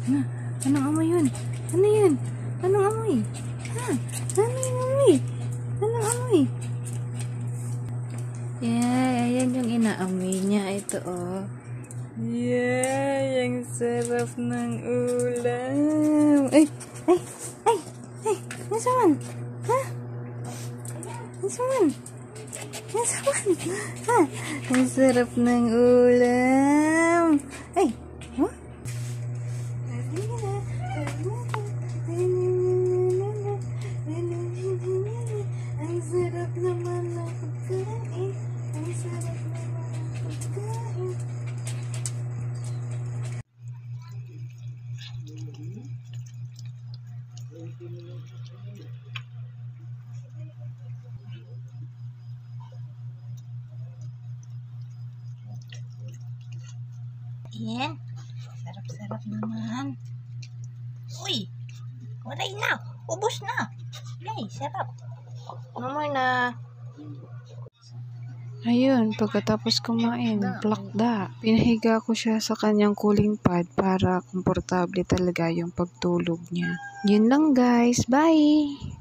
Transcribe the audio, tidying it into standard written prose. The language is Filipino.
Ha? Anong amoy yun? Ano yun? Anong amoy? Ha? Ano yung amoy? Anong amoy? Yeah, ayan yung inaamoy niya. Ito, oh. Yeah, yung sarap ng ulam. Ay! Ay! Ay! Ay! Nasaman? Ha? Nasaman? Nasaman? Ha? Ang sarap ng ulam. Ay! Huh? Ang sarap naman ng pagkain. Ang sarap naman ng pagkain. Yan. Sarap-sarap naman. Uy! Waray na! Ubus na! Ay, sarap. Namoy na. Ayun, pagkatapos kumain, plakda. Pinahiga ko siya sa kanyang cooling pad para komportable talaga yung pagtulog niya. Yun lang guys, bye!